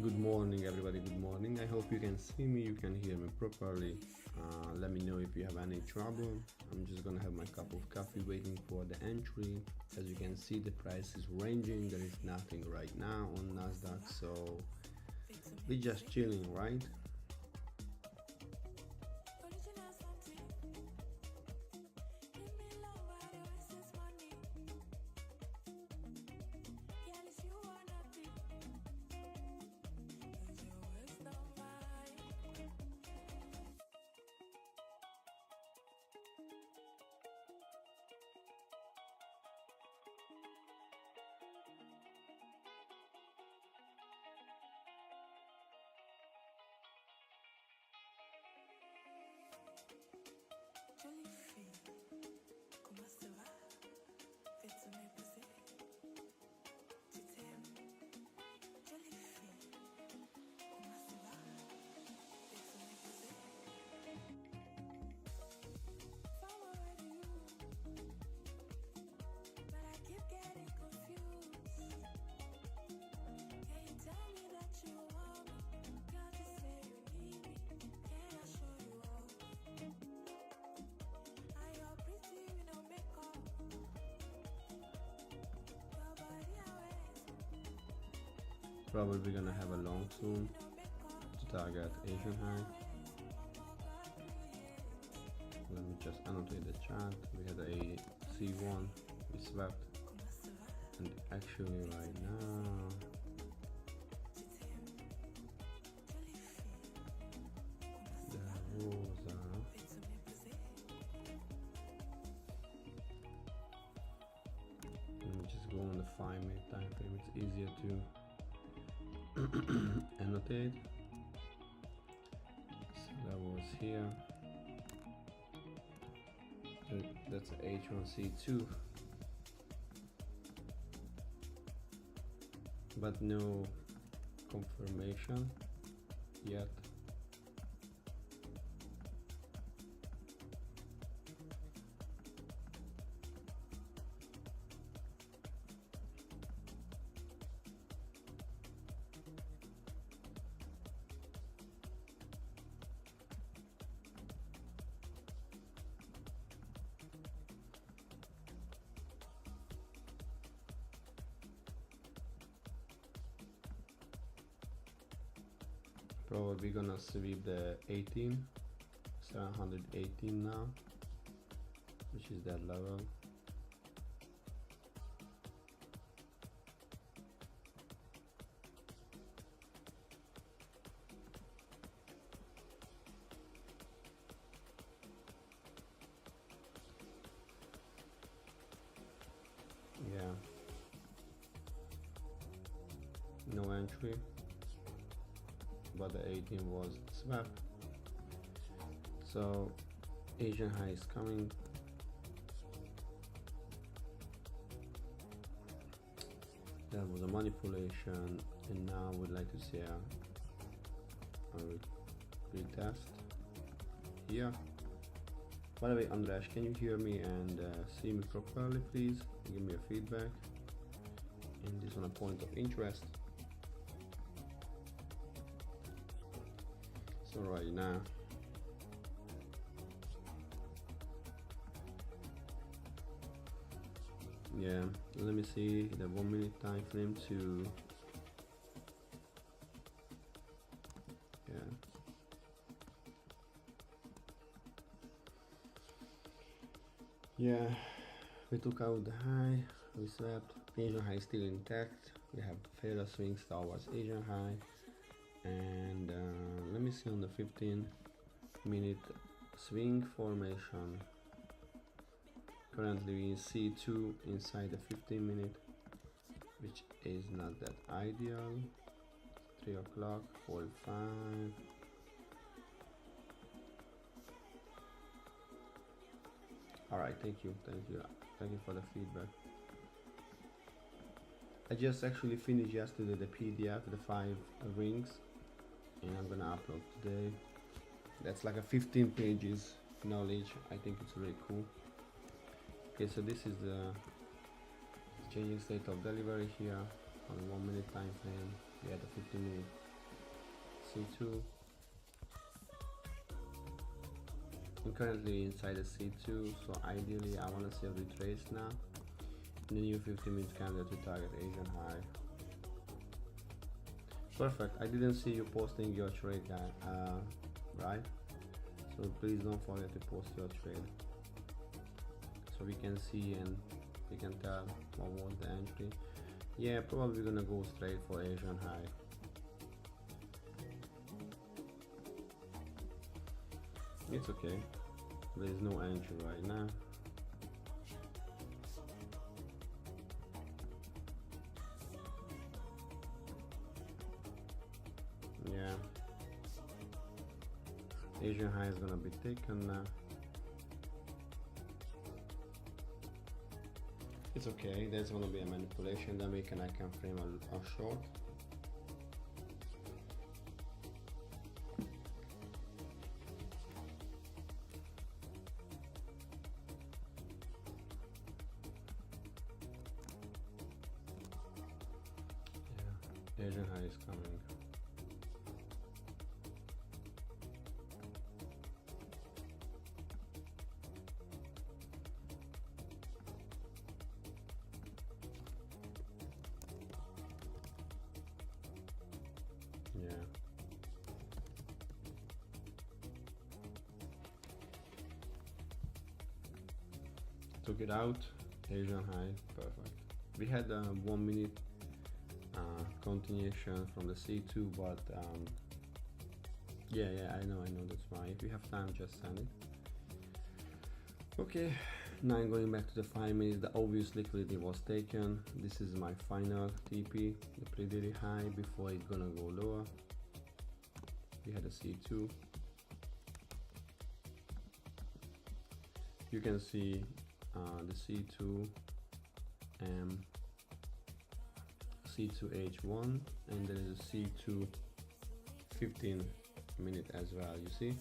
Good morning, everybody. Good morning. I hope you can see me, you can hear me properly. Let me know if you have any trouble. I'm just gonna have my cup of coffee waiting for the entry. As you can see, the price is ranging. There is nothing right now on Nasdaq, so we're just chilling, right? Probably gonna have a long soon to target Asian high. Let me just annotate the chart. We had a C1, we swept, and actually right now there was let me just go on the 5-minute time frame, it's easier to annotate. So that was here. That's H1C2, but no confirmation yet. Probably gonna sweep the 718 now, which is that level. Yeah, no entry, but the 18 was swept. So Asian high is coming. That was a manipulation, and now we'd like to see a retest here. By the way, András, can you hear me and see me properly, please? Give me a feedback. And this one a point of interest. So right now, yeah, let me see the 1 minute time frame to, yeah, we took out the high, we swept. Asian high still intact. We have further swings towards Asian high, and let me see on the 15-minute swing formation. Currently we see C2 inside the 15-minute, which is not that ideal. 3 o'clock, 45. Alright, thank you for the feedback. I just actually finished yesterday the PDF, the 5 rings, and I'm gonna upload today. That's like a 15 pages knowledge. I think it's really cool. Okay, so this is the changing state of delivery here on 1 minute time frame. We had a 15-minute C2. I'm currently inside the C2, so ideally I want to see a retrace now in the new 50-minute candle to target Asian high. Perfect. I didn't see you posting your trade, guy, right? So please don't forget to post your trade so we can see and we can tell what was the entry. Yeah, probably gonna go straight for Asian high. It's okay. There's no entry right now. Yeah. Asian high is gonna be taken now. It's okay, there's gonna be a manipulation, then I can frame a short. Yeah, Asian high is coming. Yeah. Took it out, Asian high, perfect. We had a 1 minute continuation from the C2, but yeah, I know, that's why. If you have time, just send it. Okay, now I'm going back to the 5 minutes. The obvious liquidity was taken. This is my final TP, the pretty high before it's gonna go lower. We had a C2. You can see the C2 C2H1, and there is a C2 15 minute as well, you see.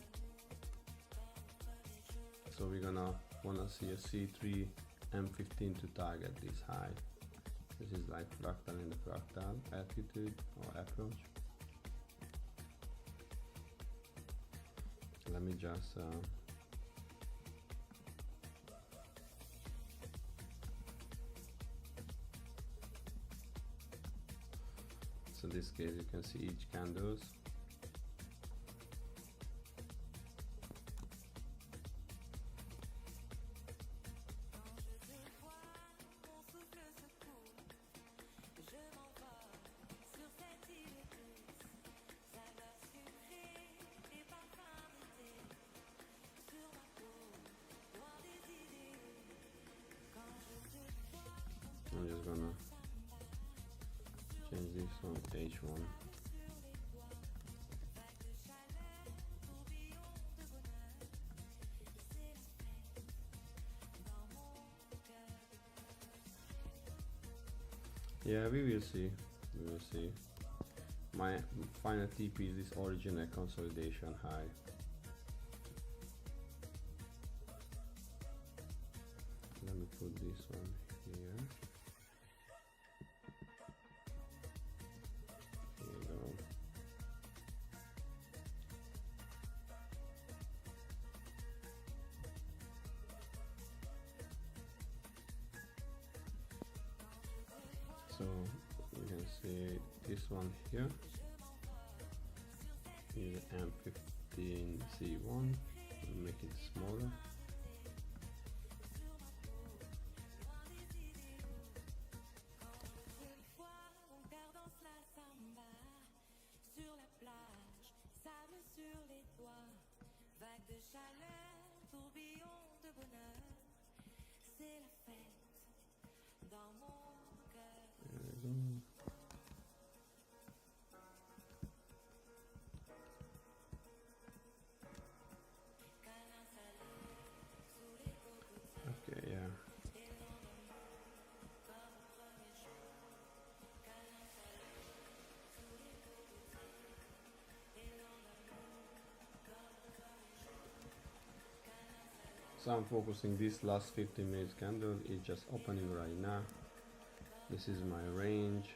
So we're gonna wanna see a C3 M15 to target this high. This is like fractal in the fractal attitude or approach. Let me just so in this case you can see each candles. I'm just gonna change this on H1. Yeah, we will see. My final TP is this original consolidation high. Let me put this one here. Here we go. So you can see this one here is M15C1. Make it smaller. Okay, yeah. So I'm focusing this last 15 minutes candle is just opening right now. This is my range,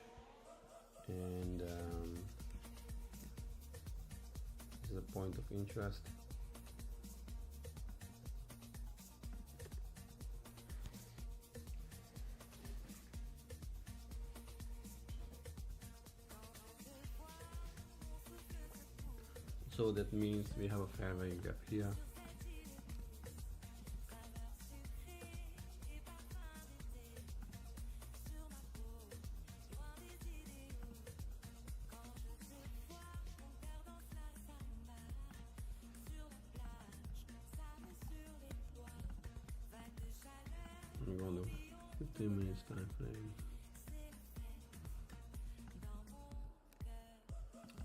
and is a point of interest. So that means we have a fair value gap here. I'm going to 15 minutes time frame.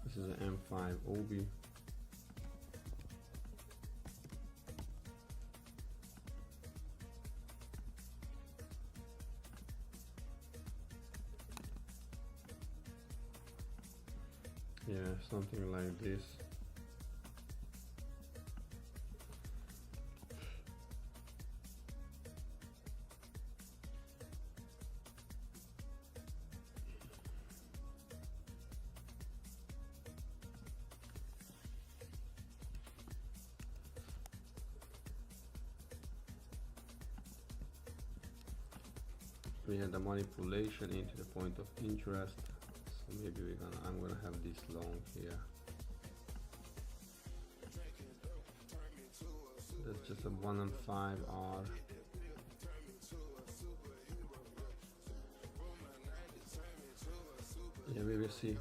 This is an M5 OB. Yeah, something like this. We had the manipulation into the point of interest, so maybe I'm gonna have this long here. That's just a 1 and 5 R. Yeah, we will see.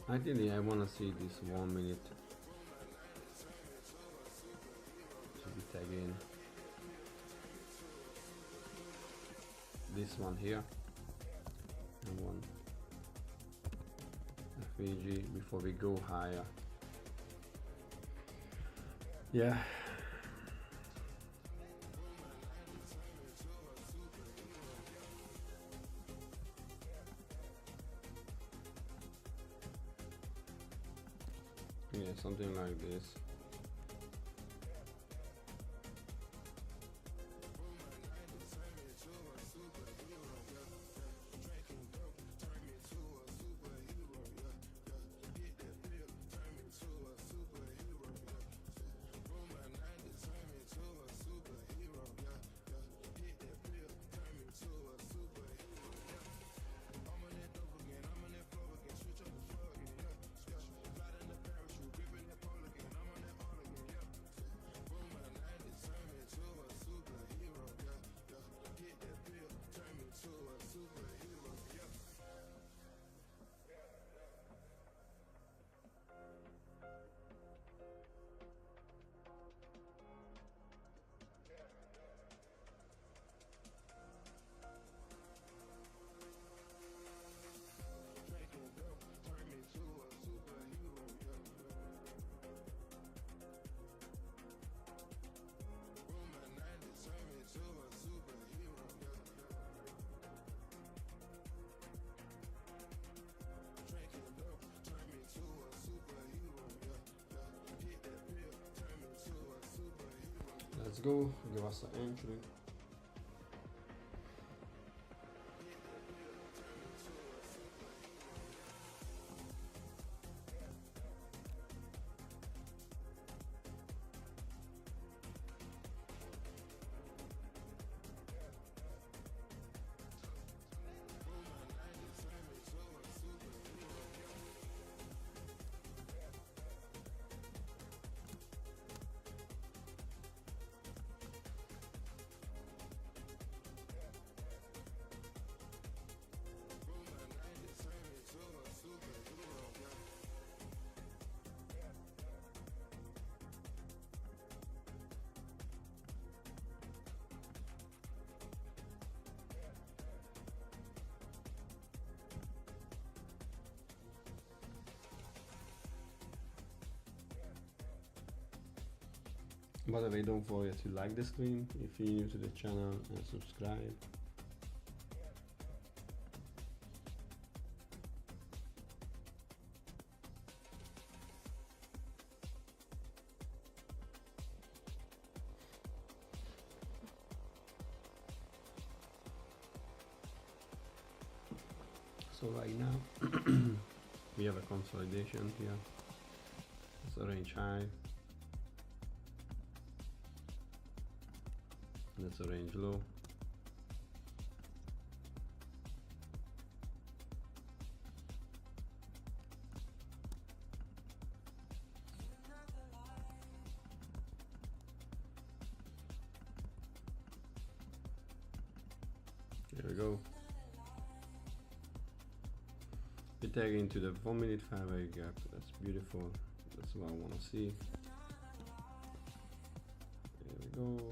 Ideally, I want to see this 1 minute to be tagged in. This one here and one FVG before we go higher. Yeah. Yeah, something like this. Let's go, give us an entry. By the way, don't forget to like the stream if you're new to the channel and subscribe. So right now we have a consolidation here. It's a range high. That's a range low. There we go. We tag into the 1 minute 5-hour gap. That's beautiful. That's what I want to see. There we go.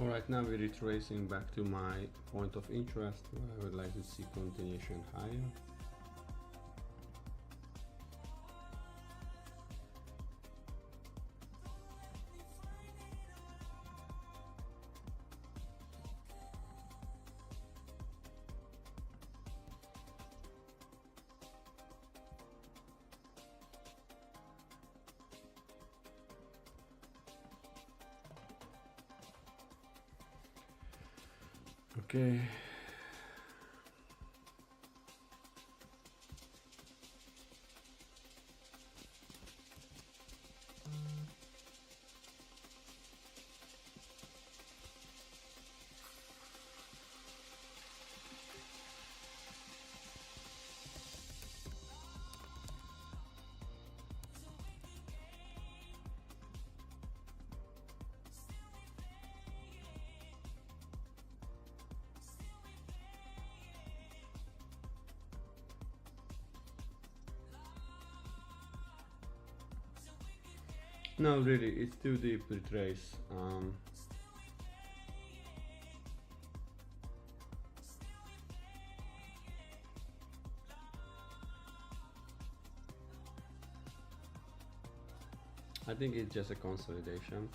Alright, now we're retracing back to my point of interest where I would like to see continuation higher. Okay. No, really, it's too deep to retrace. I think it's just a consolidation.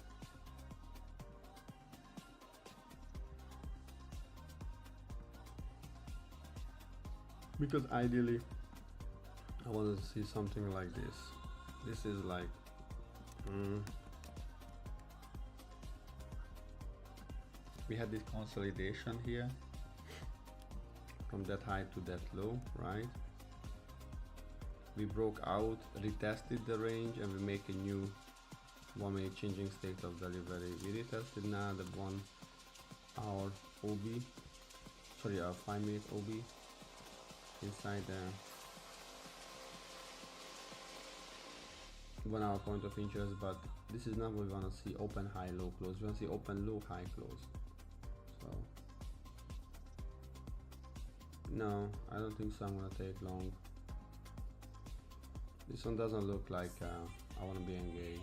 Because ideally, I want to see something like this. This is like we had this consolidation here from that high to that low, right? We broke out, retested the range, and we make a new 1 minute changing state of delivery. We retested now the 1 hour OB, sorry, our 5 minute OB inside the 1 hour point of interest, but this is not what we want to see. Open high low close. We want to see open low high close. So no, I don't think so. I'm gonna take long. This one doesn't look like I want to be engaged.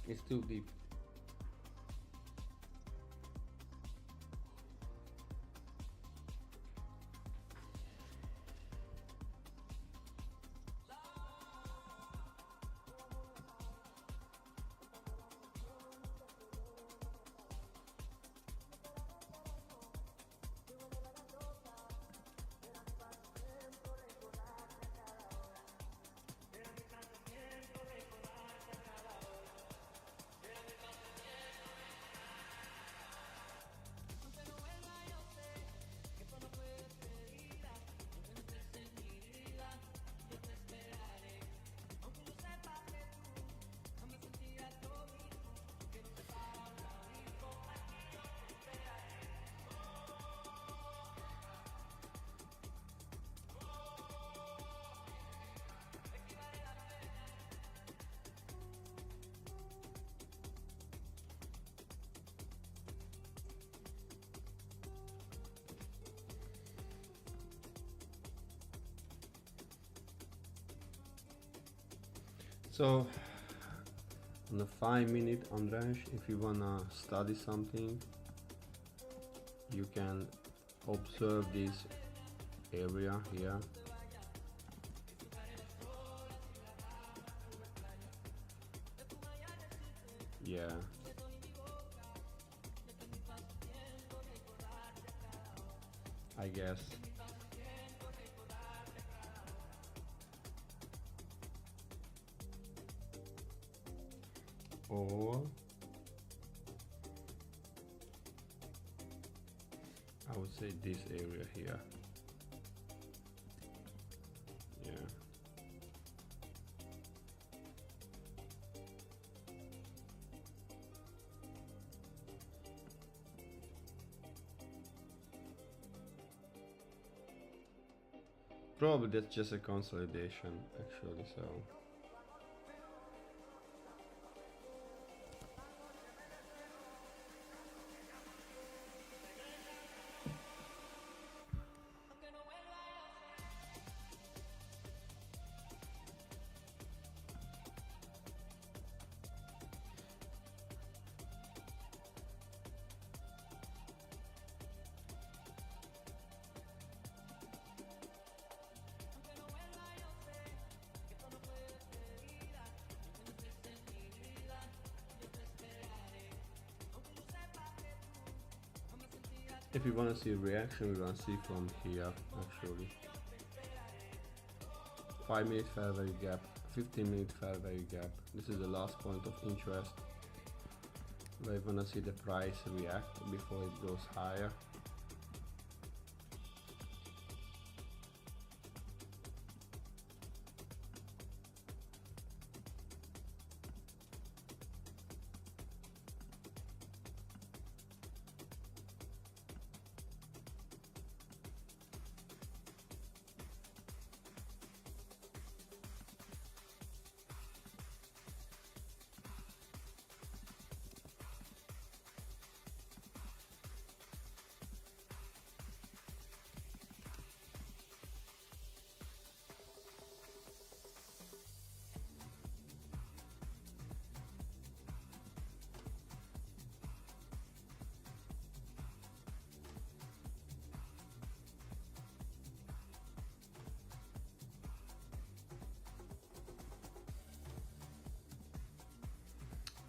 It's too deep. So on the 5 minute, Andres, if you wanna study something, you can observe this area here. Yeah. I guess. Or I would say this area here. Yeah. Probably that's just a consolidation actually, so if you want to see a reaction, we're going to see from here actually. 5 minute fair value gap, 15 minute fair value gap. This is the last point of interest where you want to see the price react before it goes higher.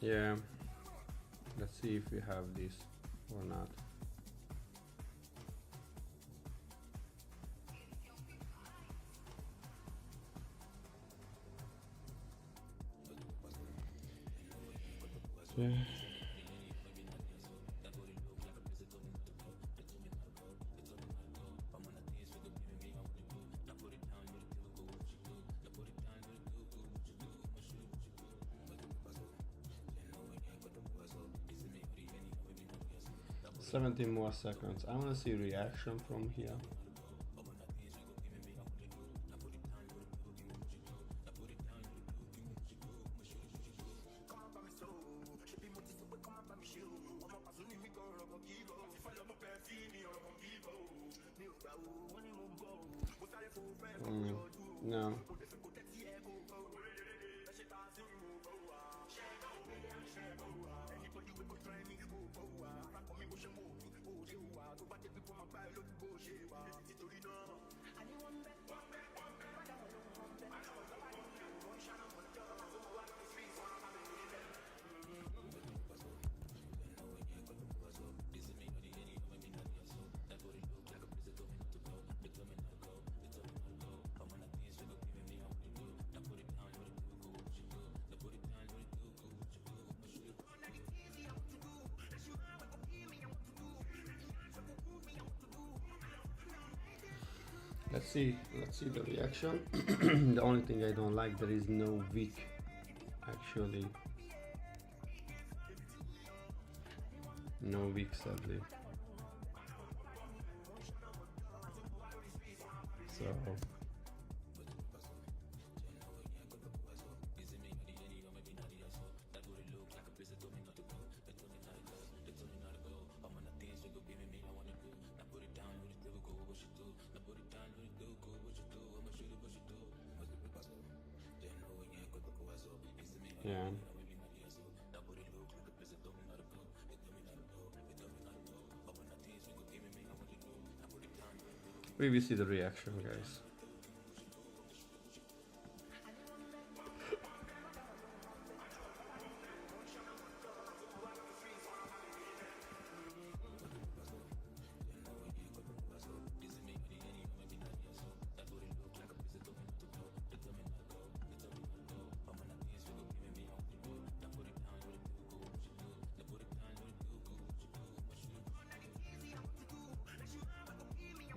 Yeah, let's see if we have this or not. Yeah. Seventeen more seconds. I want to see reaction from here. No. Let's see the reaction. The only thing I don't like, there is no wick actually. No wick sadly. So Yeah. We will see the reaction, guys.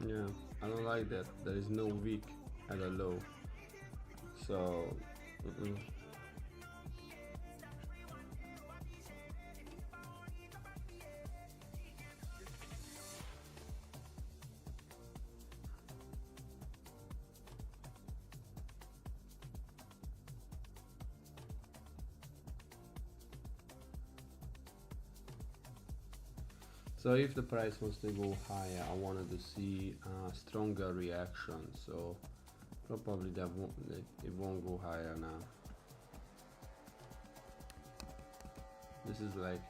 Yeah, I don't like that. There is no weak at a low. So, so if the price wants to go higher, I wanted to see a stronger reaction. So probably it won't go higher now. This is like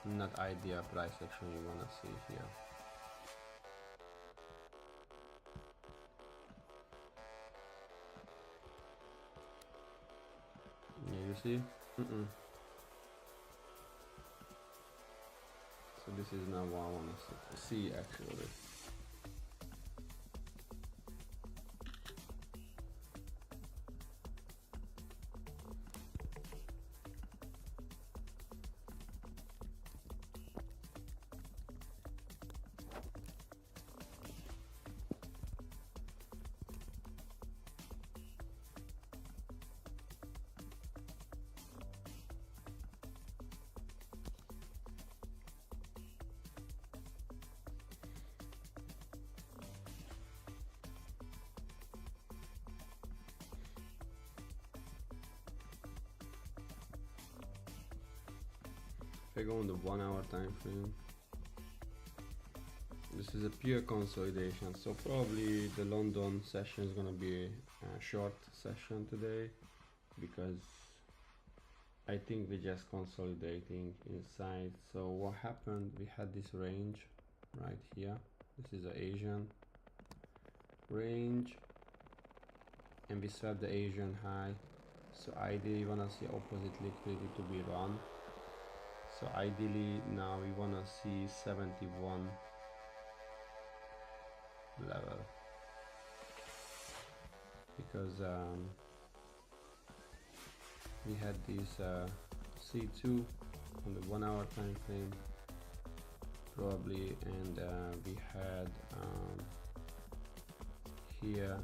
not ideal price action you wanna see here. Yeah, you see? So this is not what I wanna see actually. If I go on the 1 hour time frame, this is a pure consolidation, so probably the London session is gonna be a short session today, because I think we're just consolidating inside. So what happened, we had this range right here. This is the Asian range, and we swept the Asian high. So ideally we wanna see opposite liquidity to be run. So ideally now we wanna see 71 level, because we had this C2 on the 1 hour time frame probably, and we had here,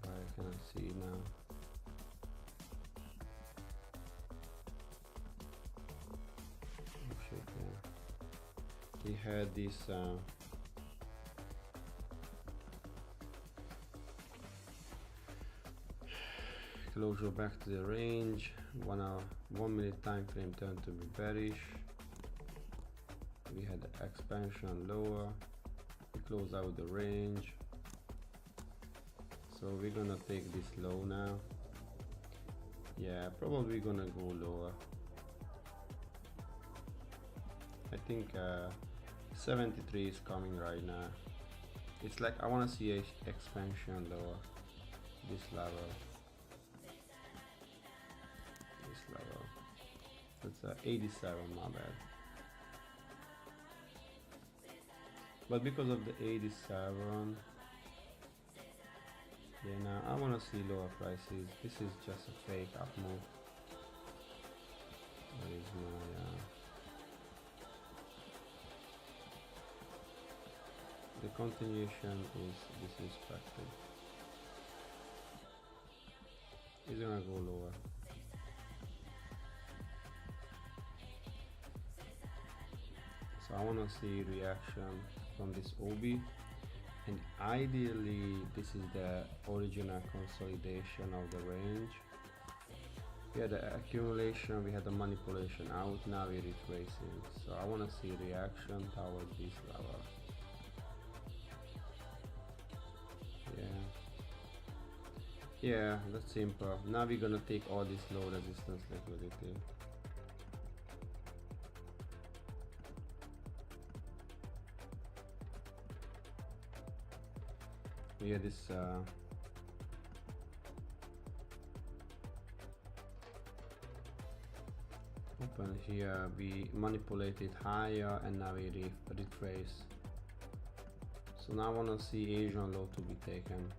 I cannot see now, oh shit, yeah. We had this closure back to the range. 1 hour, 1 minute time frame turned to be bearish. We had the expansion lower. We close out the range. So we're gonna take this low now. Yeah, probably gonna go lower. I think 73 is coming right now. It's like I wanna see a expansion lower. This level. It's 87, my bad. But because of the 87, yeah, now I want to see lower prices. This is just a fake up move. Where is my the continuation is disrespected. It's gonna go lower. So I want to see reaction from this OB, and ideally this is the original consolidation of the range. We had the accumulation, we had the manipulation out, now we're retracing. So I want to see reaction towards this level. Yeah, Yeah, that's simple. Now we're gonna take all this low resistance liquidity. Yeah, this open here, we manipulated higher and now we retrace. So now I wanna see Asian low to be taken.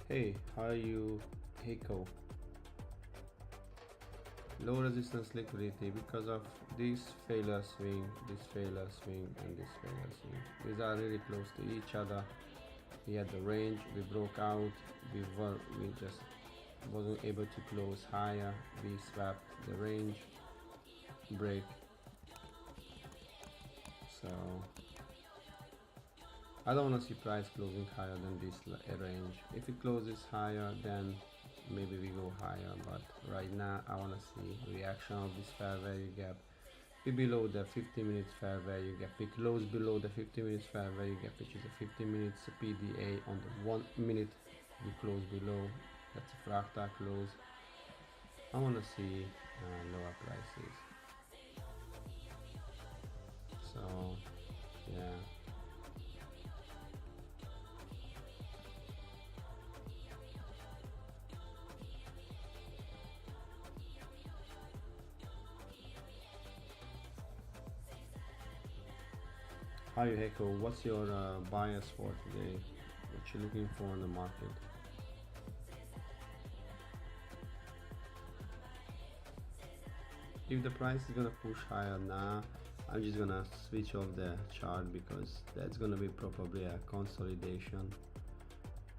Hey, how are you, Heiko? Low resistance liquidity because of this failure swing, this failure swing, and this failure swing. These are really close to each other. We had the range, we broke out, we just wasn't able to close higher. We swapped the range, break. So I don't want to see price closing higher than this range. If it closes higher, then maybe we go higher, but right now I want to see reaction of this fair value gap. Be below the 50 minutes fair value gap. We close below the 50 minutes fair value gap, which is a 50 minutes PDA. On the 1 minute we close below. That's a fractal close. I want to see lower prices. So yeah. Hi Heiko, what's your bias for today? What you looking for in the market? If the price is gonna push higher now, I'm just gonna switch off the chart because that's gonna be probably a consolidation,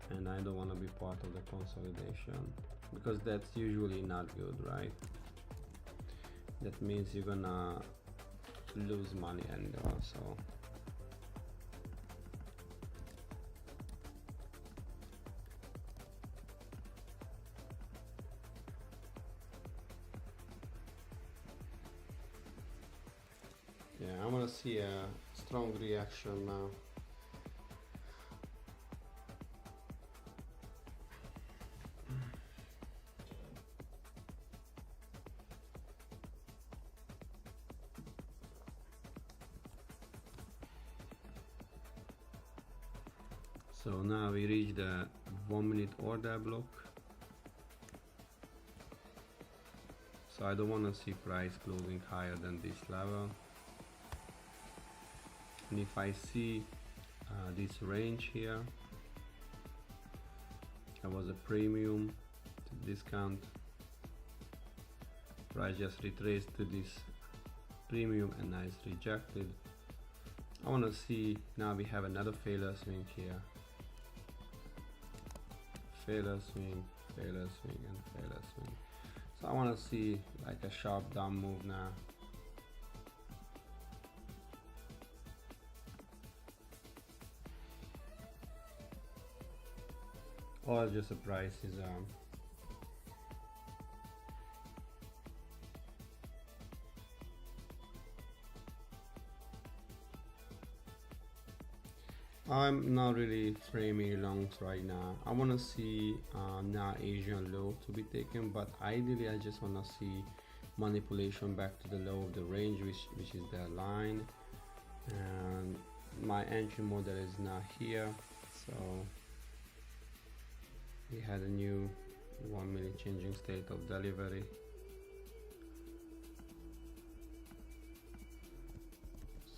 and I don't want to be part of the consolidation because that's usually not good, right? That means you're gonna lose money, and also yeah, I want to see a strong reaction now. So now we reach the 1 minute order block. So I don't want to see price closing higher than this level. And if I see this range here, there was a premium to discount. Price just retraced to this premium and now it's rejected. I want to see, now we have another failure swing here. Failure swing, failure swing, and failure swing. So I want to see like a sharp down move now. Or just a price is I'm not really framing longs right now. I want to see now Asian low to be taken, but ideally I just want to see manipulation back to the low of the range, which is the line, and my entry model is now here. So we had a new 1 minute changing state of delivery.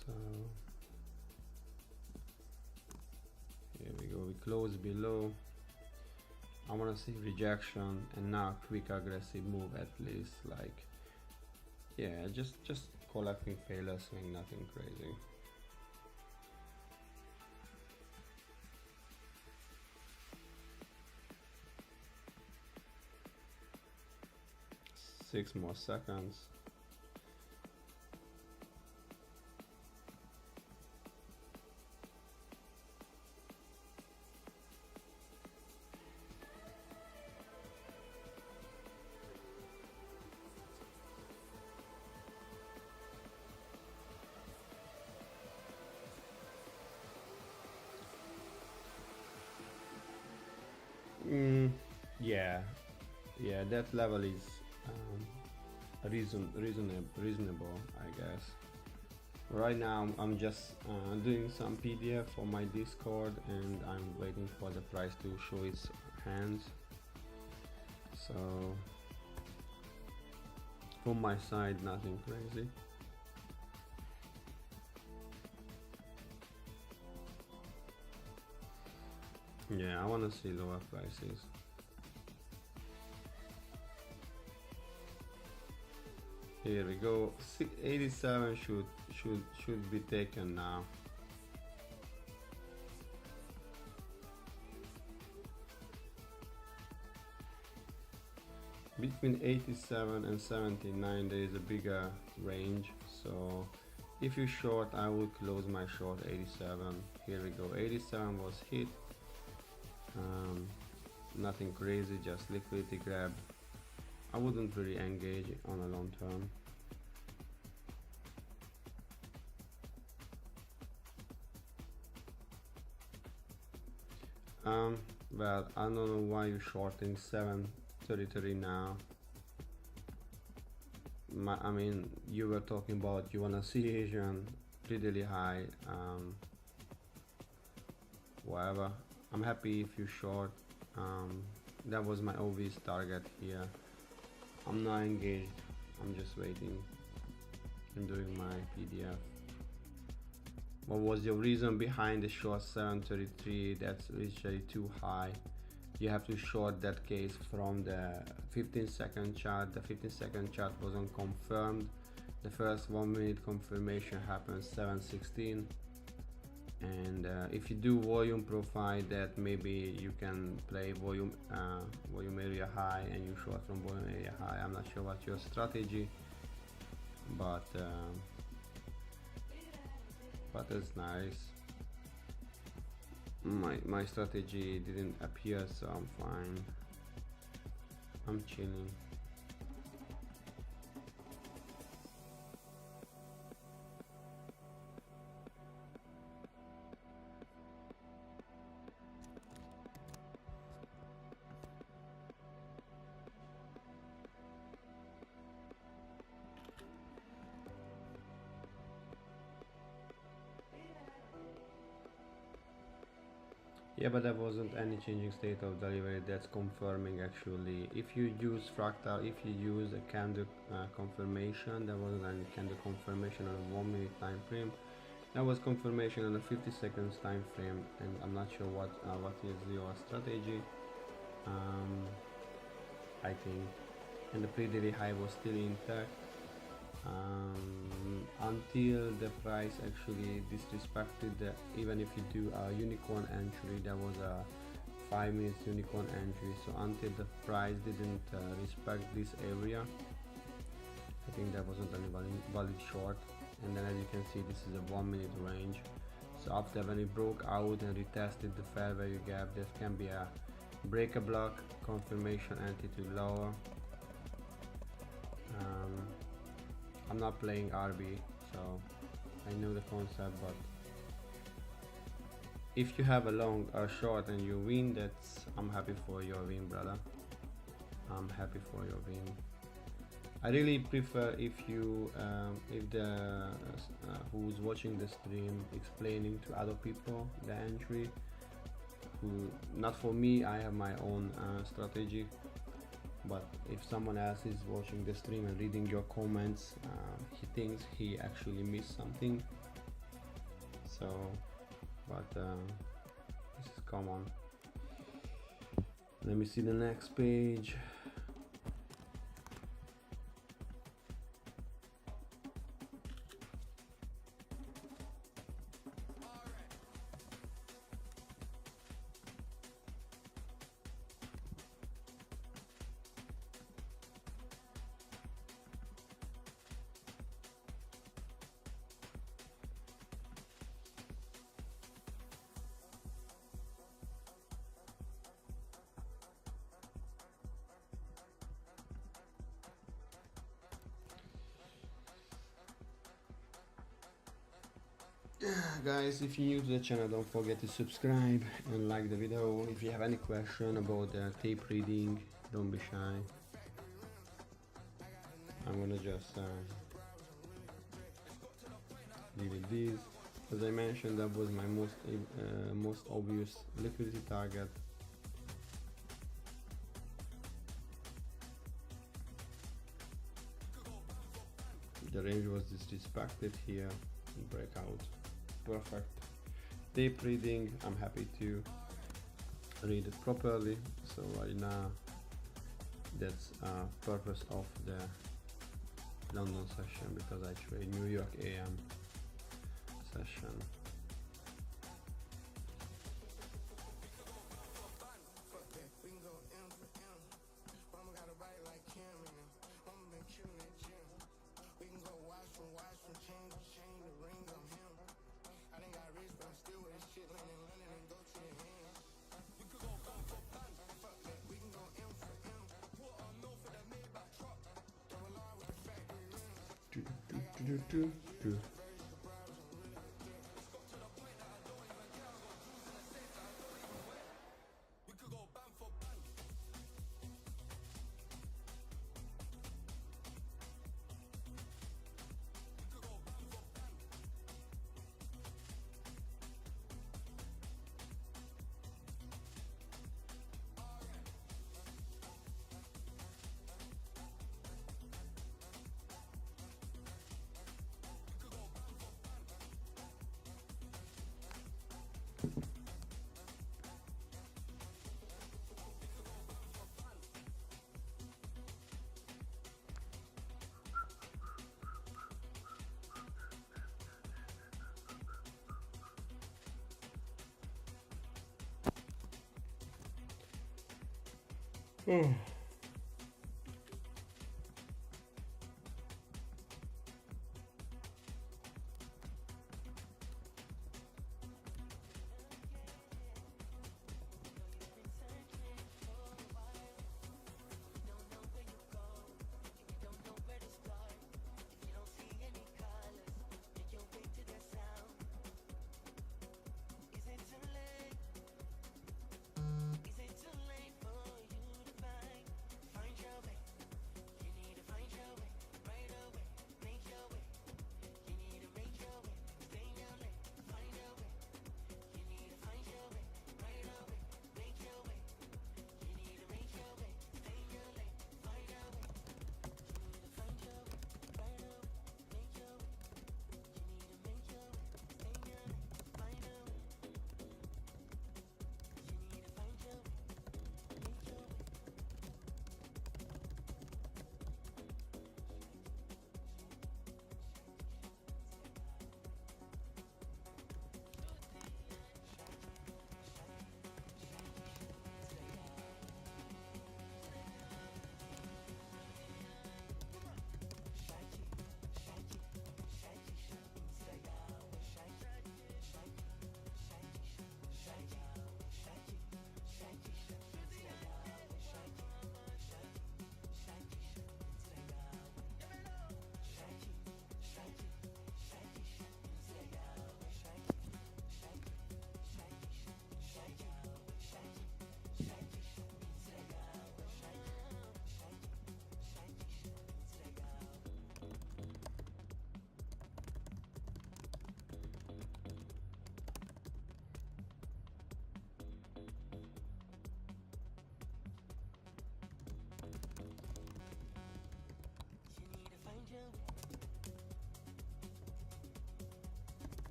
So here we go, we close below. I want to see rejection and now quick aggressive move, at least, like, yeah, just collecting failure swing, nothing crazy. Six more seconds. yeah, that level is reasonable, I guess. Right now I'm just doing some PDF for my Discord, and I'm waiting for the price to show its hands. So from my side, nothing crazy. Yeah, I want to see lower prices. Here we go. 87 should be taken now. Between 87 and 79 there is a bigger range, so if you short, I would close my short 87. Here we go. 87 was hit. Nothing crazy, just liquidity grab. I wouldn't really engage on a long term. Well, I don't know why you're shorting 733 now. I mean, you were talking about you wanna see Asian pretty high. Whatever. I'm happy if you short. That was my obvious target here. I'm not engaged. I'm just waiting. I'm doing my PDF. What was your reason behind the short 733? That's literally too high. You have to short that case from the 15-second chart. The 15-second chart wasn't confirmed. The first 1 minute confirmation happened 7:16. And if you do volume profile, that maybe you can play volume area high and you short from volume area high. I'm not sure what's your strategy, but it's nice. My strategy didn't appear, so I'm fine. I'm chilling. Yeah, but there wasn't any changing state of delivery. That's confirming actually. If you use fractal, if you use a candle confirmation, there wasn't any candle confirmation on a 1 minute time frame. That was confirmation on a 50 seconds time frame, and I'm not sure what is your strategy. I think, and the pre-daily high was still intact. Until the price actually disrespected even if you do a unicorn entry, there was a 5 minutes unicorn entry, so until the price didn't respect this area, I think there wasn't any valid short. And then as you can see, this is a 1 minute range, so after when it broke out and retested the fair value gap, there can be a break a block, confirmation entry to lower. I'm not playing RB, so I know the concept, but if you have a long or short and you win, I'm happy for your win, brother. I'm happy for your win. I really prefer if you if the who's watching the stream explaining to other people the entry, who not for me, I have my own strategy. But if someone else is watching the stream and reading your comments, he thinks he actually missed something. So, but this is common. Let me see the next page. Guys, if you're new to the channel, don't forget to subscribe and like the video. If you have any question about the tape reading, don't be shy. I'm gonna just delete these. As I mentioned, that was my most obvious liquidity target. The range was disrespected here. Breakout. Perfect. Tape reading. I'm happy to read it properly. So right now, that's purpose of the London session, because I trade New York AM session.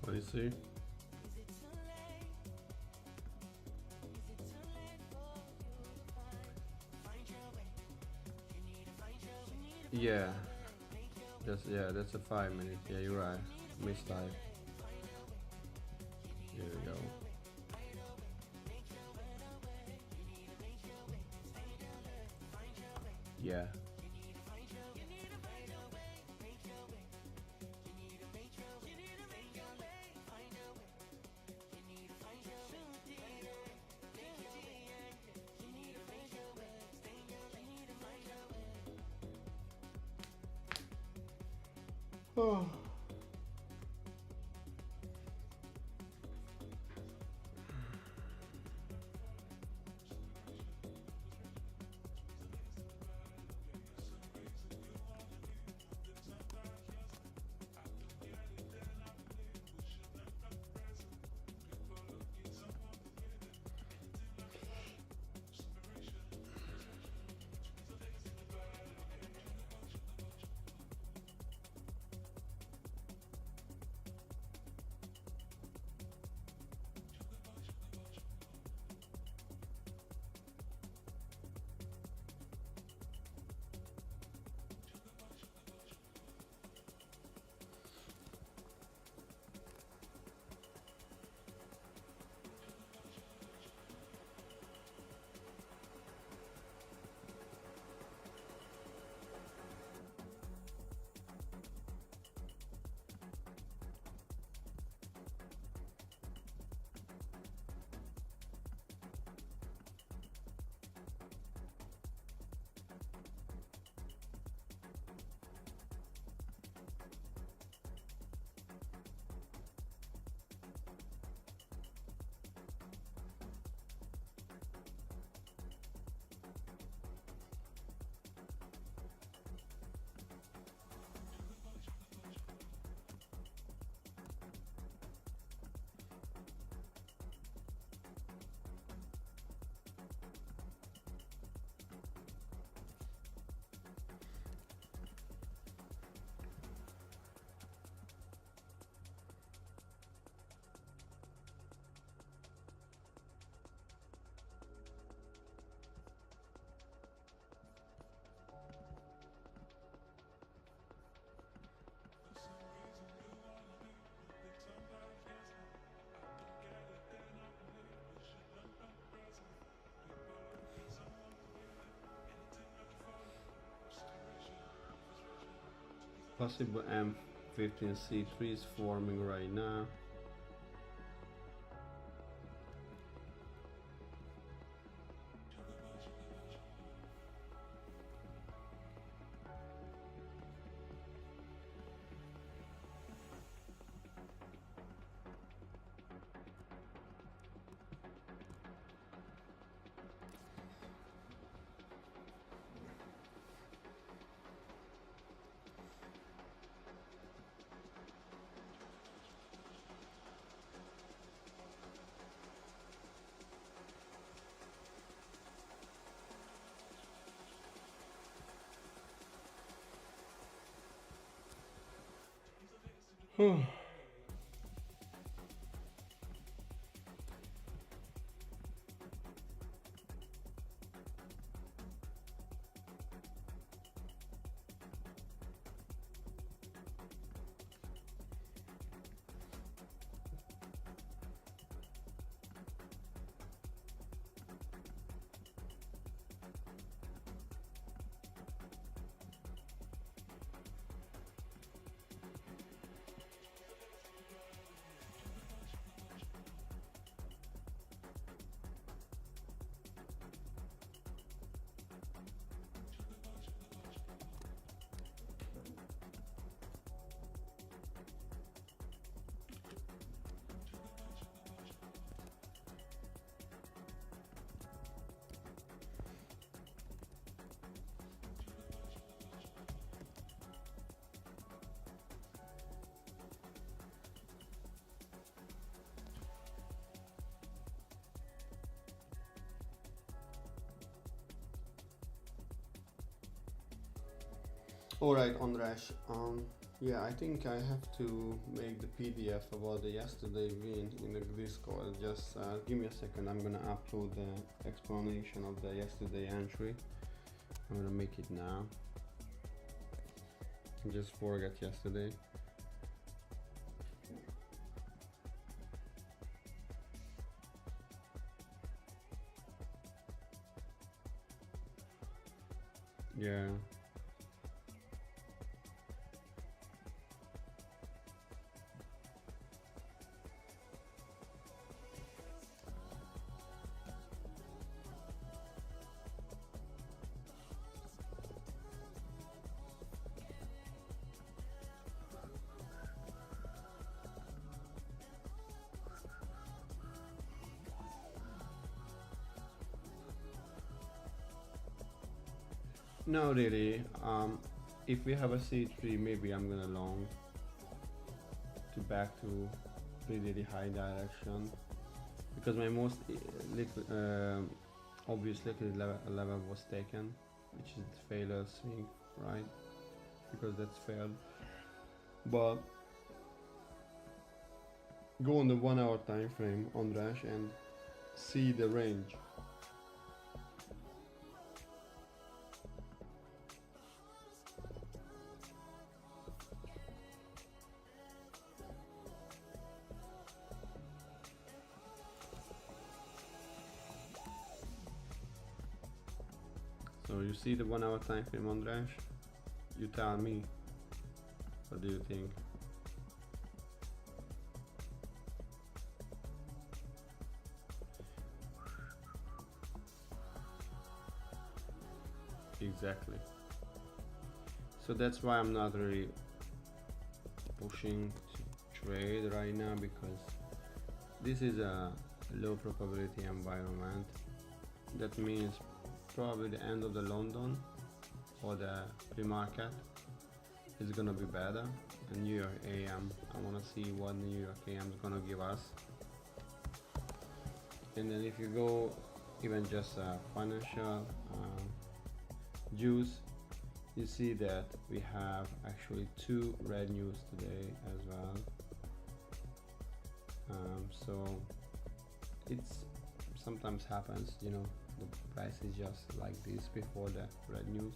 What do you see? Yeah, that's a 5 minute. Yeah, you're right. Missed live. Here we go. Yeah. Oh. Possible M15C3 is forming right now. Alright, András, yeah, I think I have to make the PDF about the yesterday win in the Discord. Just give me a second, I'm gonna upload the explanation of the yesterday entry. I'm gonna make it now. Just forget yesterday. Yeah. No, really. If we have a C3, maybe I'm gonna long to back to really high direction, because my most liquid, obvious liquid level was taken, which is the failure swing, right? Because that's failed. But go on the 1 hour time frame on Dash and see the range. So you see the 1 hour time frame on Dash? You tell me, what do you think? Exactly. So that's why I'm not really pushing to trade right now, because this is a low probability environment. That means probably the end of the London or the pre-market is gonna be better. And New York AM, I wanna see what New York AM is gonna give us. And then if you go even just financial juice, you see that we have actually 2 red news today as well. So it's sometimes happens, you know, the price is just like this before the red news.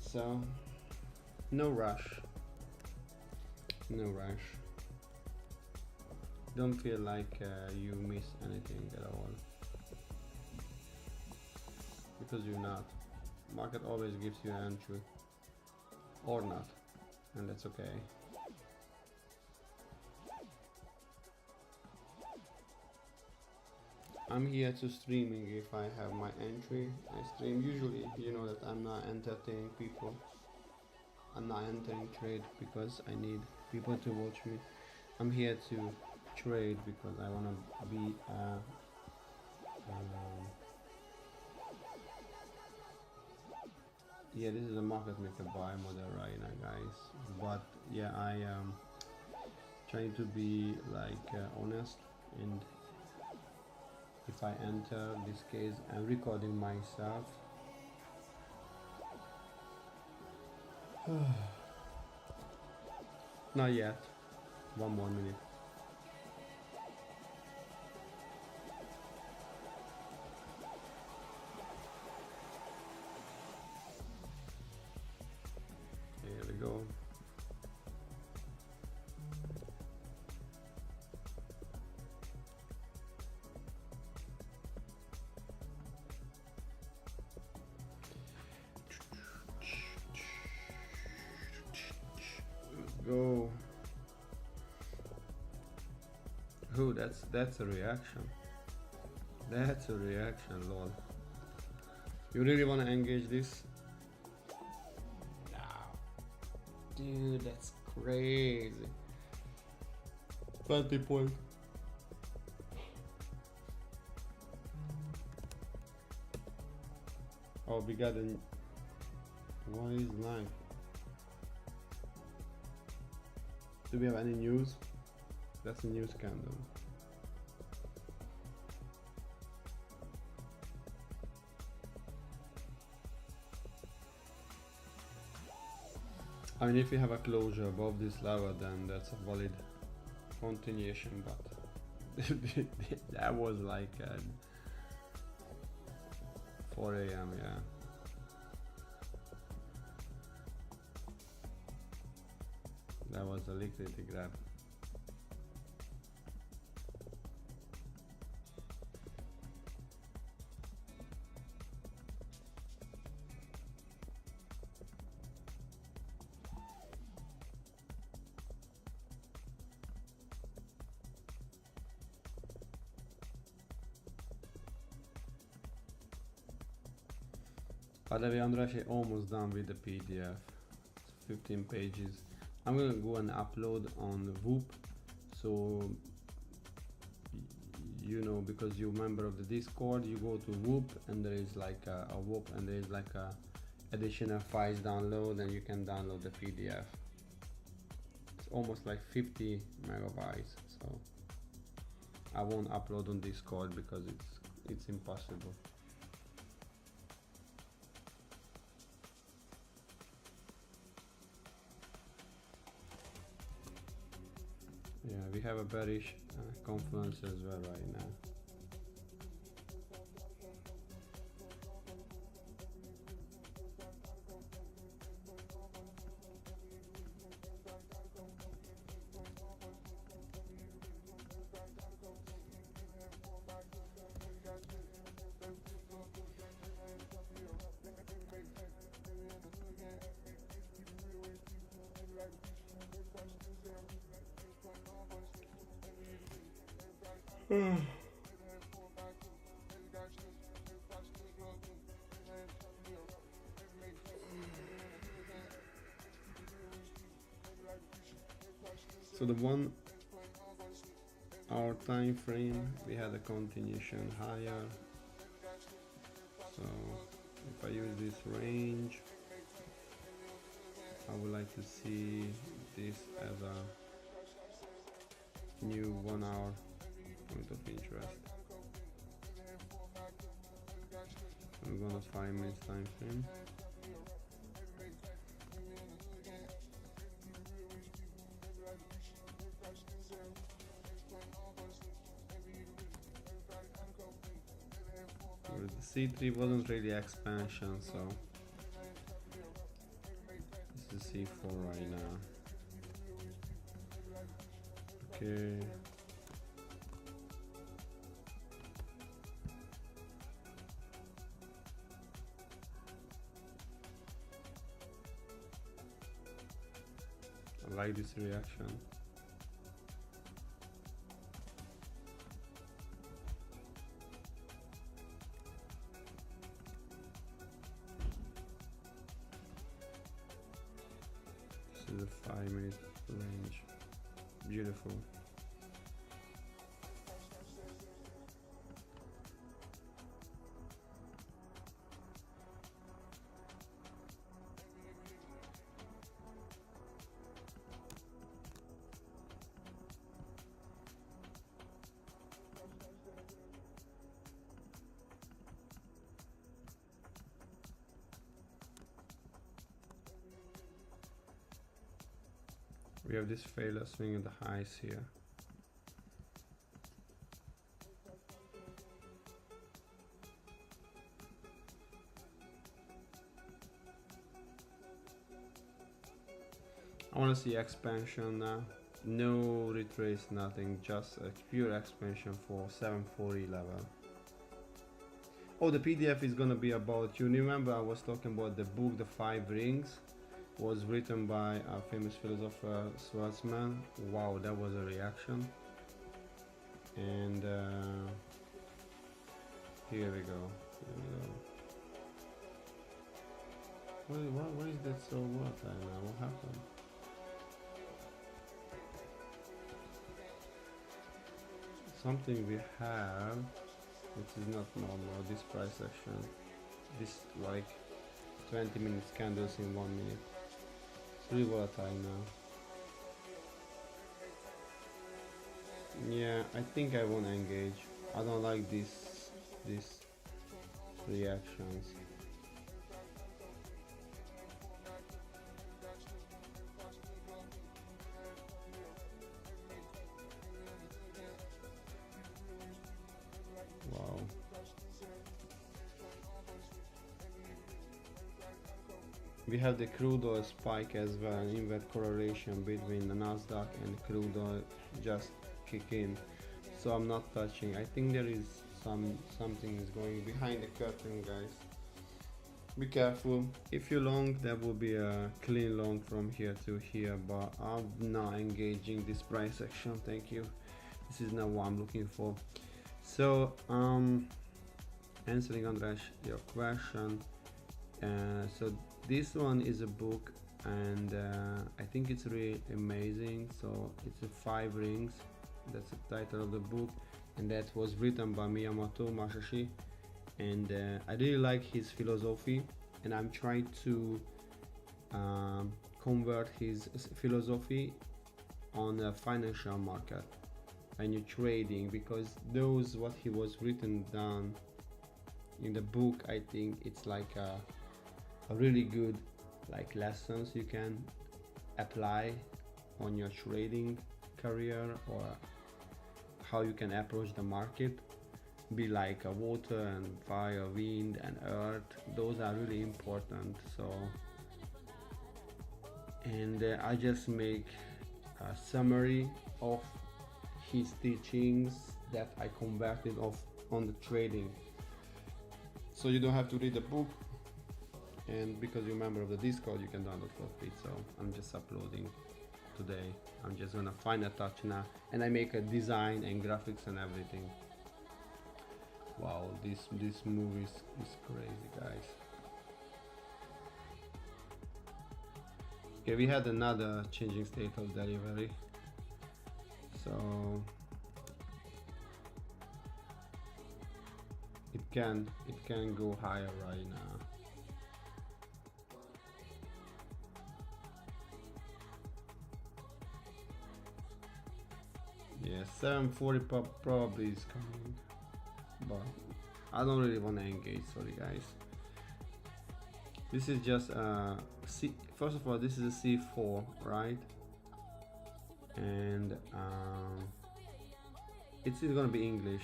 So no rush, no rush. Don't feel like you miss anything at all, because you're not. Market always gives you an entry or not, and that's okay. I'm here to streaming. If I have my entry, I stream. Usually, you know that I'm not entertaining people. I'm not entering trade because I need people to watch me. I'm here to trade because I want to be yeah, this is a market maker buy model right now, guys. But yeah, I am trying to be like honest, and if I enter this case, I'm recording myself. Not yet. 1 more minute. Here we go. Go. Oh, that's a reaction. That's a reaction, lol. You really wanna engage this? No. Dude, that's crazy. 20 point. Oh, we got a... What is live? Do we have any news? That's a news candle. I mean, if you have a closure above this level, then that's a valid continuation, but that was like 4 AM, yeah. That was a liquidity grab. By the way, Andras is almost done with the PDF. It's 15 pages. I'm gonna go and upload on Whoop, so you know, because you're a member of the Discord, you go to Whoop and there is like a Whoop and there is like a additional files download, and you can download the PDF. It's almost like 50 megabytes, so I won't upload on Discord because it's impossible. Yeah, we have a bearish confluence as well right now. So the 1 hour time frame, we had a continuation higher. So if I use this range, I would like to see this as a new 1 hour point of interest. I'm gonna 5 minutes time frame. The C3 wasn't really expansion, so this is C4 right now. Okay. I like this reaction. This is a 5-minute range. Beautiful. We have this failure swing at the highs here. I want to see expansion now. No retrace, nothing, just a pure expansion for 740 level. Oh, the PDF is gonna be about, you remember I was talking about the book, The 5 Rings? Was written by a famous philosopher, Schwarzman. Wow, that was a reaction. And here we go. Why is that so volatile now? What happened? Something we have which is not normal, this price action. This like 20 minutes candles in 1 minute. It's really volatile now. Yeah, I think I won't engage. I don't like these reactions. Wow. We have the crude oil spike as well, an inverse correlation between the Nasdaq and crude oil just kick in. So I'm not touching. I think there is something is going behind the curtain, guys. Be careful. If you long, there will be a clean long from here to here, but I'm not engaging this price action. Thank you. This is not what I'm looking for. So answering András your question, So this one is a book, and I think it's really amazing. So it's a 5 rings, that's the title of the book, and that was written by Miyamoto Masashi. And I really like his philosophy, and I'm trying to convert his philosophy on the financial market when you're trading, because those what he was written down in the book, I think it's like a really good like lessons you can apply on your trading career, or how you can approach the market, be like a water and fire, wind and earth. Those are really important. So, and I just make a summary of his teachings that I converted off on the trading. So you don't have to read the book, and because you're a member of the Discord, you can download for free. So I'm just uploading today. I'm just gonna find a touch now, and I make a design and graphics and everything. Wow, this movie is crazy, guys. Okay, we had another changing state of delivery. So it can go higher right now. Yeah, 740 probably is coming, but I don't really want to engage. Sorry, guys. This is just first of all, this is a C4, right? And it's gonna be English.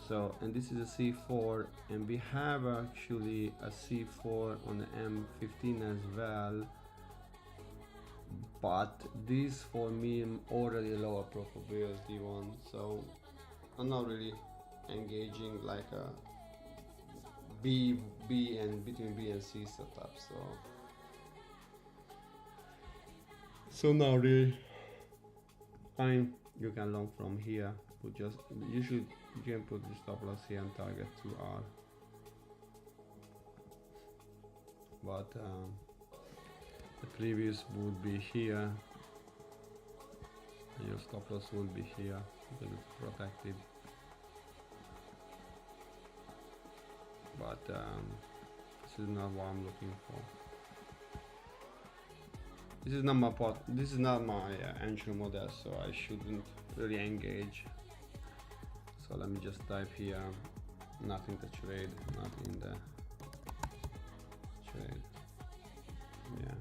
So, and this is a C4, and we have actually a C4 on the M15 as well, but this for me already a lower probability one, so I'm not really engaging like a B and between B and C setup. So now really fine. You can long from here. You can put the stop loss here and target 2R. But the previous would be here, and your stop loss will be here because it's protected. But this is not what I'm looking for. This is not my pot. This is not my entry model, so I shouldn't really engage. So let me just type here, nothing to trade, nothing the trade. Yeah.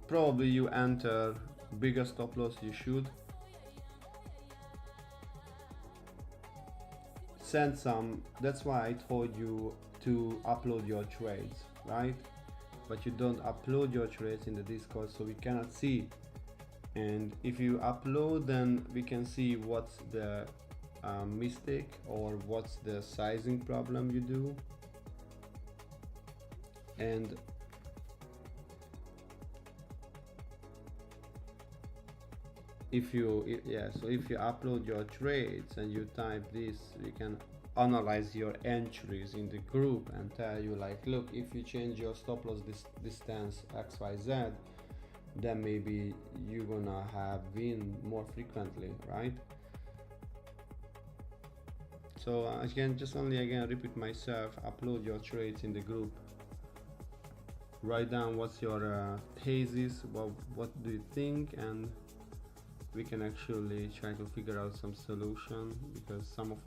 Probably you enter bigger stop loss. You should send some. That's why I told you to upload your trades, right? But you don't upload your trades in the Discord, so we cannot see. And if you upload, then we can see what's the mistake or what's the sizing problem you do. And if you upload your trades and you type this, we can analyze your entries in the group and tell you like, look, if you change your stop loss distance XYZ, then maybe you're gonna have win more frequently, right? So again, repeat myself, upload your trades in the group, write down what's your thesis, what do you think, and we can actually try to figure out some solution, because some of,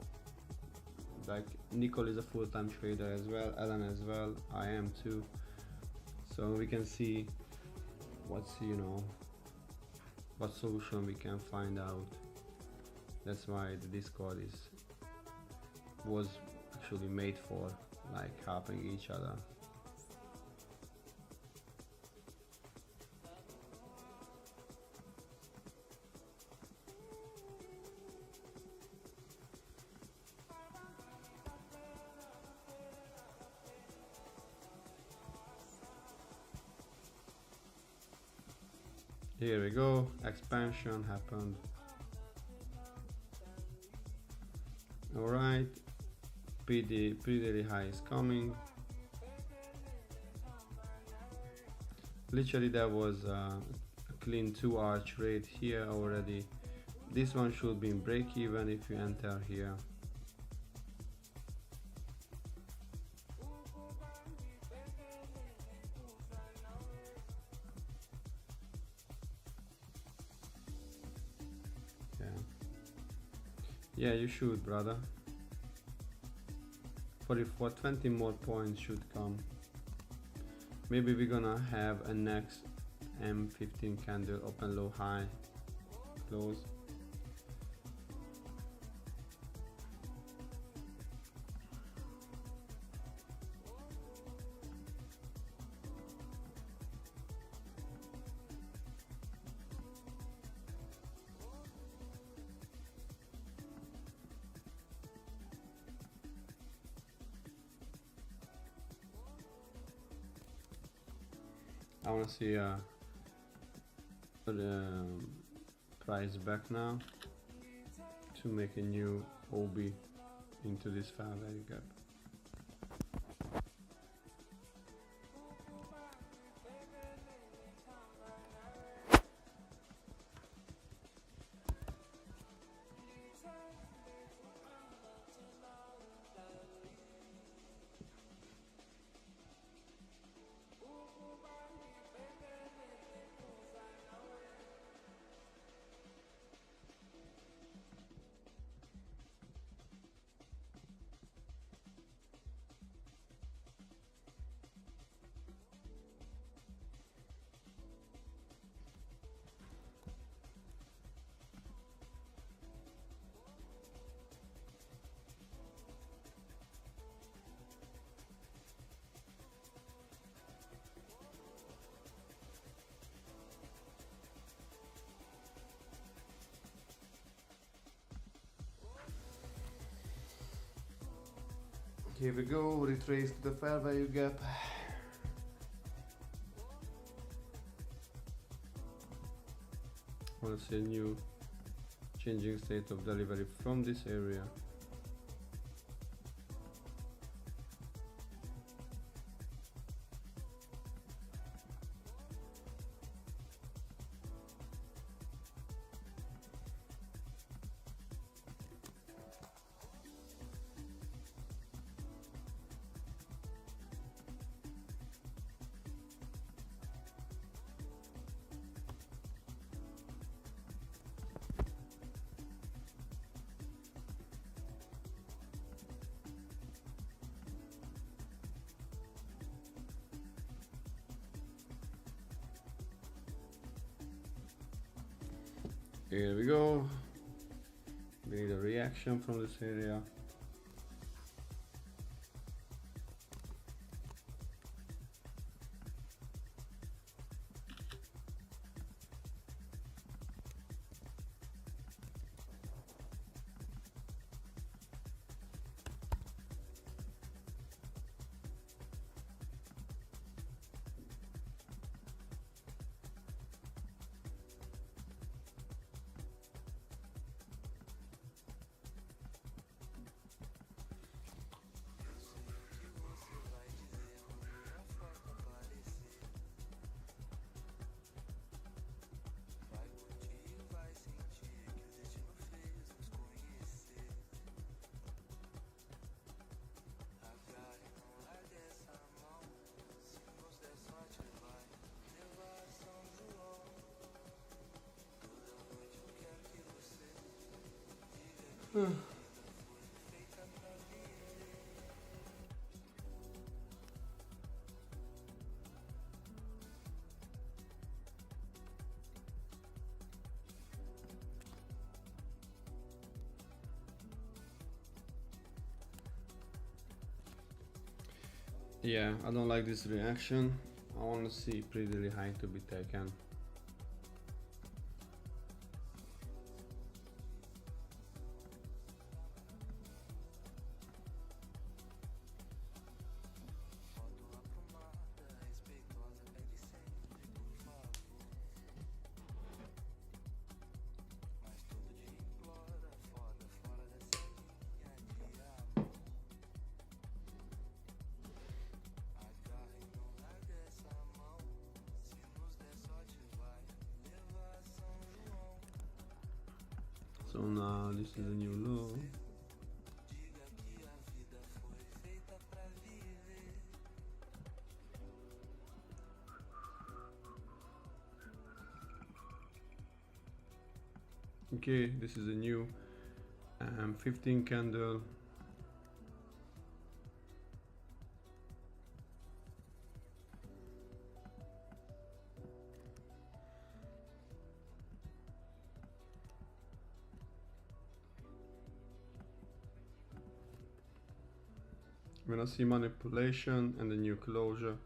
like, Nicole is a full-time trader as well, Ellen as well, I am too, so we can see what's, what solution we can find out. That's why the Discord was actually made for, like, helping each other. Here we go, expansion happened. Alright, pretty high is coming. Literally there was a clean 2-hour trade here already. This one should be in break even if you enter here. Yeah, you should, brother. For 20 more points should come. Maybe we're gonna have a next M15 candle, open low high, close. I want to see the price back now to make a new OB into this fair value gap. Here we go, retrace to the fair value gap. I want to see a new changing state of delivery from this area. Here we go. We need a reaction from this area. Yeah, I don't like this reaction. I want to see pretty high to be taken. So now this is a new low. Okay, this is a new 15 candle. We're gonna see manipulation and a new closure.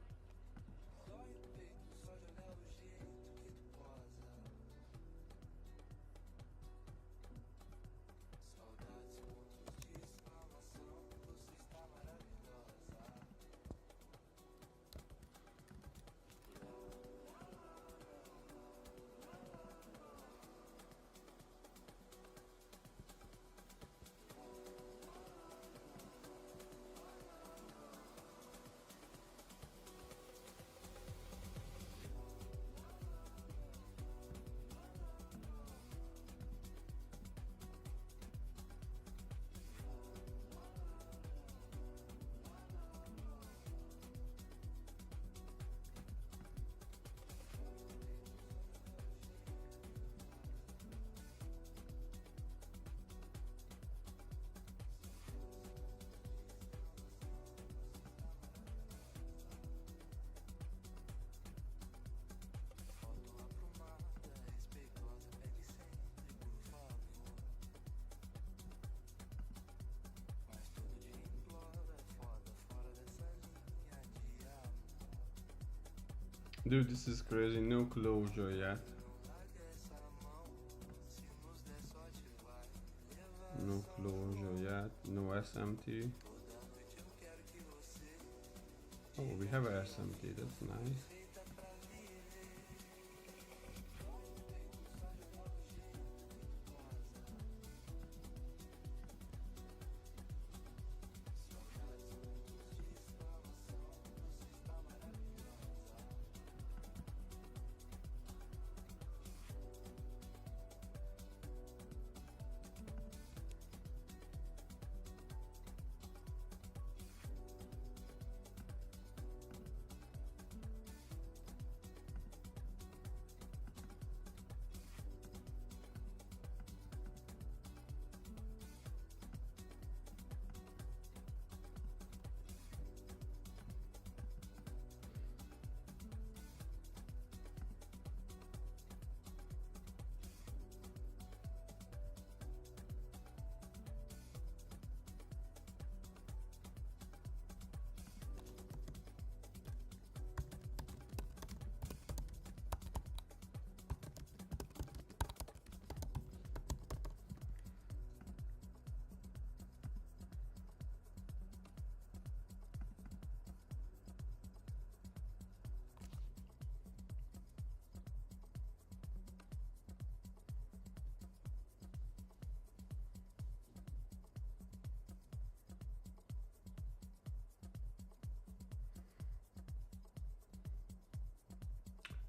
Dude, this is crazy, no closure yet. No closure yet, no SMT. Oh, we have a SMT, that's nice.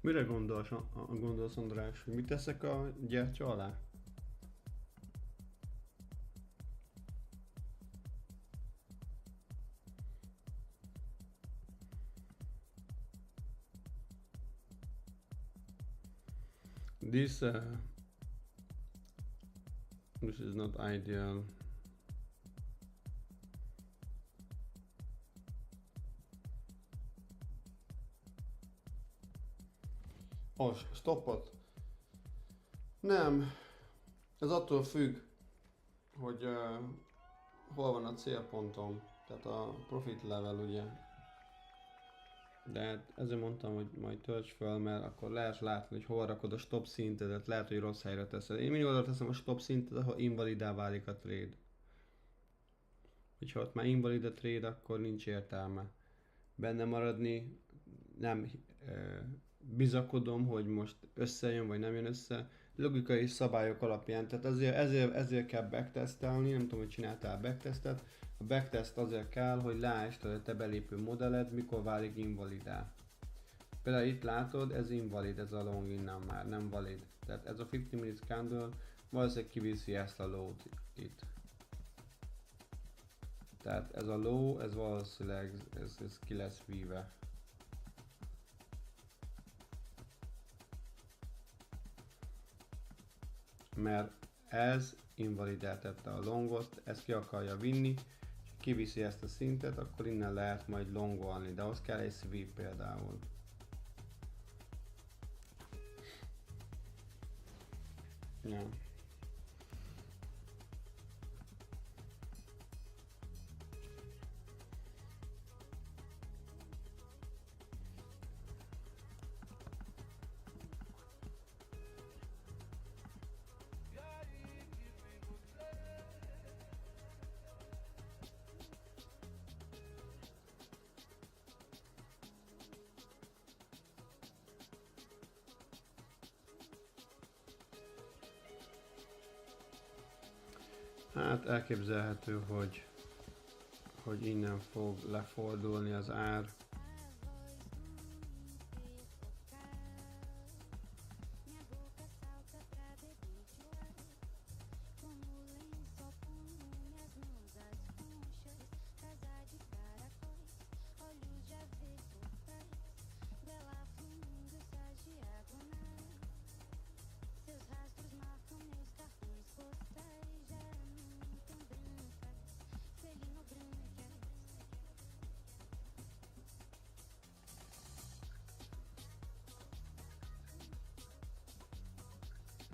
Mire gondolsz András, hogy mit teszek a gyertya alá? This is not ideal. Oh, stoppot. Nem. Ez attól függ, hogy hol van a célpontom. Tehát a profit level, ugye. De ezért mondtam, hogy majd tölts fel, mert akkor lehet látni, hogy hol rakod a stop szintedet. Lehet, hogy rossz helyre teszed. Én mindig oda teszem a stop szintet, ahol invalidá válik a trade. Hogyha ott már invalid a trade, akkor nincs értelme benne maradni. Nem bizakodom, hogy most összejön vagy nem jön össze. Logikai szabályok alapján, tehát ezért kell backtestelni, nem tudom, hogy csináltál backtestet. A backtest azért kell, hogy lásd a te belépő modelled, mikor válik invalidá. Például itt látod, ez invalid, ez a long innen már, nem valid. Tehát ez a 50 minutes candle valószínűleg kiviszi ezt a low-t itt. Tehát ez a low, ez valószínűleg ez ki lesz víve. Mert ez invalidáltatta a longot, ezt ki akarja vinni, és kiviszi ezt a szintet, akkor innen lehet majd longolni, de ahhoz kell egy sweep például. Ja. Hát elképzelhető, hogy innen fog lefordulni az ár.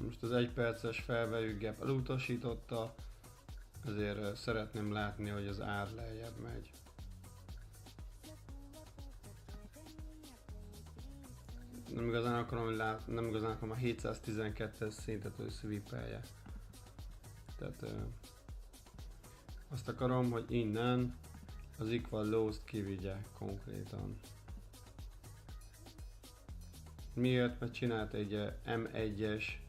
Most az 1 perces felvevő gap elutasította, ezért szeretném látni, hogy az ár lejjebb megy. Nem igazán akarom a 712-es szintet, hogy sweepelje. Tehát azt akarom, hogy innen az equal lows-t kivigye konkrétan. Miért? Mert csinált egy M1-es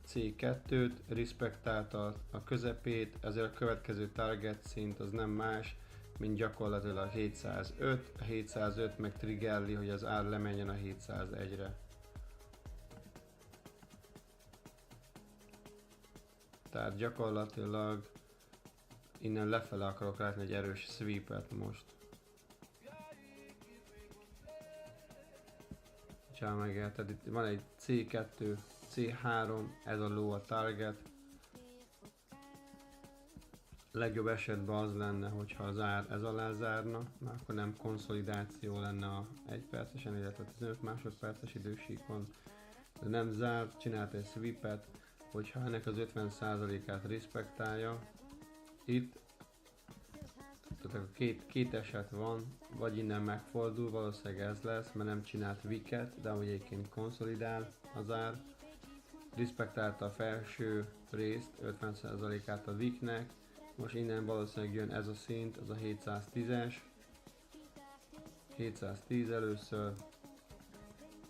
C2-t, respektálta a közepét, ezért a következő target szint az nem más, mint gyakorlatilag 705. A 705 meg triggerli, hogy az ár lemenjen a 701-re. Tehát gyakorlatilag innen lefele akarok látni egy erős sweepet most. Meg, tehát itt van egy C2, C3, ez a low a target. Legjobb esetben az lenne, hogyha az ár ez alá zárna, mert akkor nem konszolidáció lenne a 1 percesen, illetve 15 másodperces idősíkon. De nem zárt, csinált egy sweepet, hogyha ennek az 50%-át respektálja, itt tehát két eset van, vagy innen megfordul, valószínűleg ez lesz, mert nem csinált wicket, de ahogy egyébként konszolidál az ár. Respektálta a felső részt, 50%-át a wicknek, most innen valószínűleg jön ez a szint, az a 710-es. 710 először,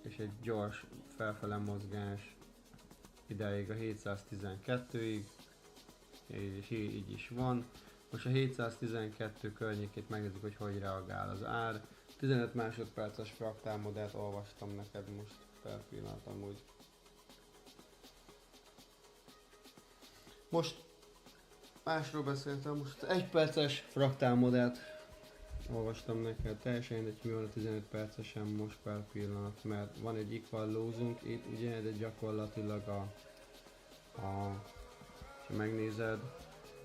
és egy gyors felfele mozgás ideig a 712-ig, és így is van. Most a 712 környékét megnézzük, hogy reagál az ár. 15 másodperces fraktál modellt olvastam neked most per pillanat amúgy. Most másról beszéltem, most 1 perces fraktál modellt olvastam neked, teljesen mindegy, mi van a 15 percesen most per pillanat, mert van egy equal low-zunk itt, ugye, de gyakorlatilag ha megnézed,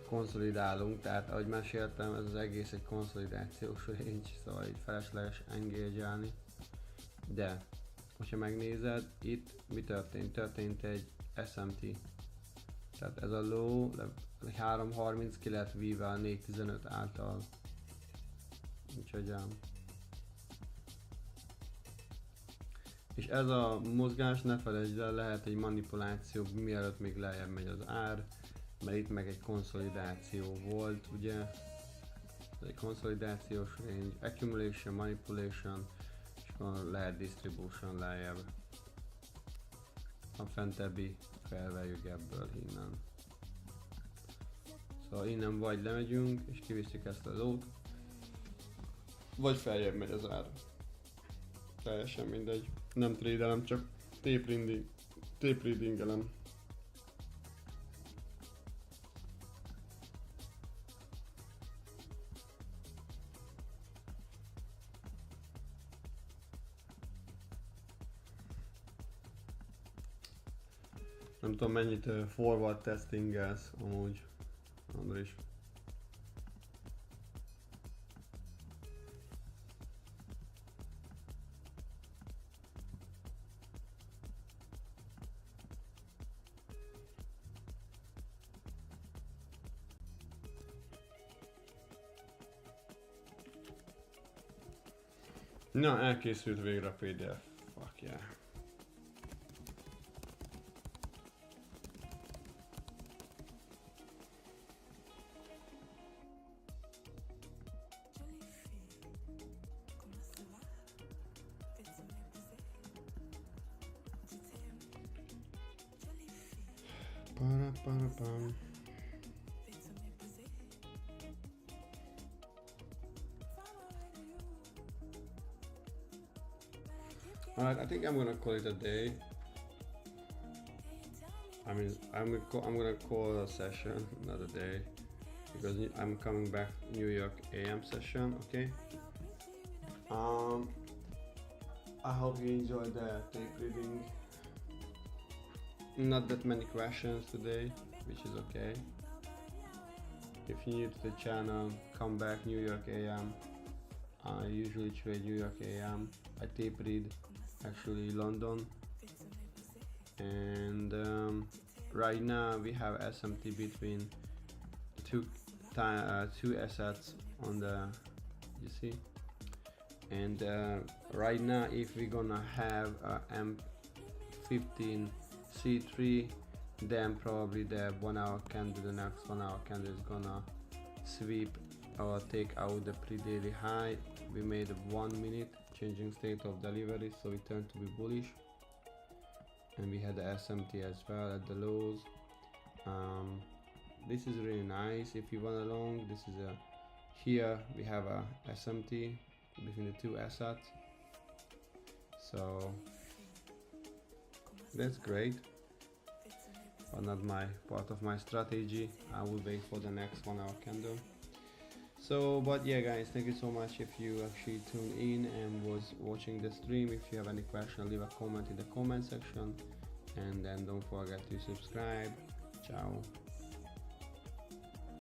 konszolidálunk, tehát ahogy meséltem, ez az egész egy konszolidációs range, szóval így felesleges engage-elni. De, hogyha megnézed, itt mi történt? Történt egy SMT. Tehát ez a low, 3.30 ki lett víve a 4.15 által. Úgyhogy és ez a mozgás, ne felejtsd el, lehet egy manipuláció, mielőtt még lejjebb megy az ár, mert itt meg egy konszolidáció volt, ugye? Ez egy konszolidációs range, accumulation, manipulation, és akkor lehet distribution lejjebb. A fentebbi felvegyük ebből innen. Szóval innen vagy lemegyünk, és kivisszük ezt a low-t, vagy feljebb megy az ár. Teljesen mindegy. Nem trédelem, csak tape readingelem. Nem tudom mennyit forward testingelsz amúgy, Andris. Na, elkészült végre a PDF. Fuck yeah. Para-para-pam. Alright, I think I'm gonna call it a day. I mean, I'm gonna call a session, not a day, because I'm coming back New York AM session. Okay. I hope you enjoyed the tape reading. Not that many questions today, which is okay. If you're new to the channel, come back New York AM. I usually trade New York AM. I tape read actually London, and right now we have SMT between two assets on the, you see, and right now if we're gonna have a M15 C3, then probably the 1 hour candle, the next 1 hour candle is gonna sweep or take out the pre-daily high. We made a 1 minute changing state of delivery, so we turned to be bullish, and we had the SMT as well at the lows. This is really nice if you want a long. This is a, here we have a SMT between the two assets, so that's great, but not my part of my strategy. I will wait for the next 1 hour candle. So, but yeah guys, thank you so much if you actually tuned in and was watching the stream. If you have any question, leave a comment in the comment section, and then don't forget to subscribe. Ciao.